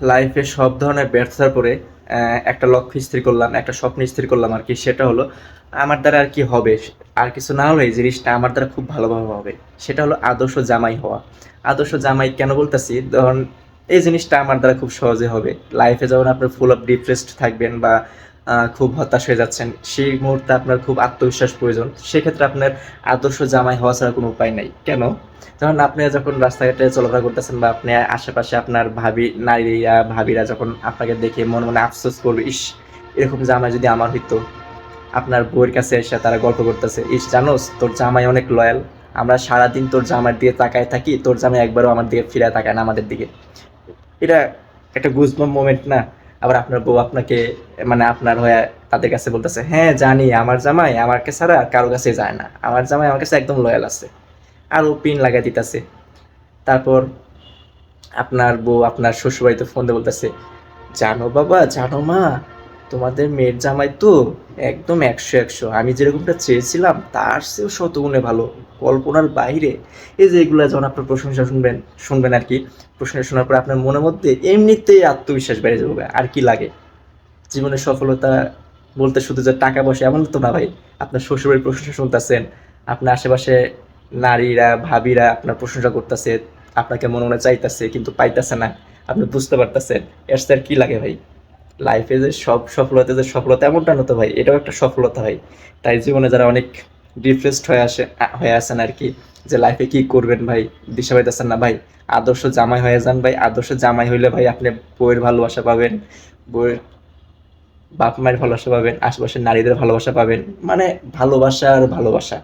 লাইফে সব ধরনের ব্যর্থতার পরে একটা লক্ষ্য স্থির করলাম, একটা স্বপ্ন স্থির করলাম আর কি। সেটা হলো আমার দ্বারা আর কি হবে, আর কিছু না হলে এই জিনিসটা আমার দ্বারা খুব ভালোভাবে হবে। সেটা হলো আদর্শ জামাই হওয়া। আদর্শ জামাই কেন বলতেছি, ধরুন এই জিনিসটা আমার দ্বারা খুব সহজে হবে। লাইফে যখন আপনার ফুল অফ ডিপ্রেসড থাকবেন বা খুব হতাশ হয়ে যাচ্ছেন, সেই মুহূর্তে আপনার খুব আত্মবিশ্বাস প্রয়োজন। সেক্ষেত্রে আপনার আদর্শ জামাই হওয়া ছাড়া কোনো উপায় নাই। কেন? যখন আপনি যখন রাস্তাঘাটে চলাফেরা করতেছেন বা আপনি আশেপাশে আপনার নারীরা ভাবিরা যখন আপনাকে দেখে মনে মনে আফসোস করবে, ইস এরকম জামাই যদি আমার হইতো। আপনার বউয়ের কাছে এসে তারা গল্প করতেছে, ইস জানোস তোর জামাই অনেক লয়াল, আমরা সারাদিন তোর জামাইয়ের দিকে তাকায় থাকি, তোর জামাই একবারও আমার দিকে ফিরে তাকায় না আমাদের দিকে। এটা একটা গুজবাম্প মোমেন্ট না? আবার আপনার বউ আপনাকে মানে আপনার হয়ে তাদের কাছে বলতেছে, হ্যাঁ জানি আমার জামাই আমাকে ছাড়া কারো কাছে যায় না, আমার জামাই আমার কাছে একদম লয়াল আছে, আরও পিন লাগাই দিতেছে। তারপর আপনার বউ আপনার শ্বশুরবাড়িতে ফোন দিয়ে বলতেছে, জানো বাবা, জানো মা, তোমাদের মেয়ের জামাই তো একদম 100-100, আমি যেরকমটা চেয়েছিলাম তার চেয়েও শতগুণে ভালো, কল্পনার বাইরে। এই যে এগুলো যখন আপনার প্রশংসা শুনবেন শুনবেন আর কি, প্রশংসা শোনার পর আপনার মনের মধ্যে এমনিতেই আত্মবিশ্বাস বেড়ে যাবে। আর কি লাগে? জীবনের সফলতা বলতে শুধু যে টাকা পয়সা এমন তো না ভাই। আপনার শ্বশুরের প্রশংসা শুনতেছেন, আপনার আশেপাশে নারীরা ভাবিরা আপনার প্রশংসা করতেছে, আপনাকে মনে মনে চাইতেছে কিন্তু পাইতেছে না, আপনি বুঝতে পারতেছেন। এর স্যার কি লাগে ভাই? লাইফে যে সব সফলতা যে সফলতা এমনটা না তো ভাই, এটাও একটা সফলতা হয়। তাই জীবনে যারা অনেক ডিপ্রেসড হয়ে আছেন আর কি, যে লাইফে কি করবেন ভাই দিশা পাইতেছেন না ভাই, আদর্শ জামাই হয়ে যান ভাই। আদর্শ জামাই হইলে ভাই আপনি বউয়ের ভালোবাসা পাবেন, বউয়ের বাপ মায়ের ভালোবাসা পাবেন, আশেপাশের নারীদের ভালোবাসা পাবেন, মানে ভালোবাসা আর ভালোবাসা।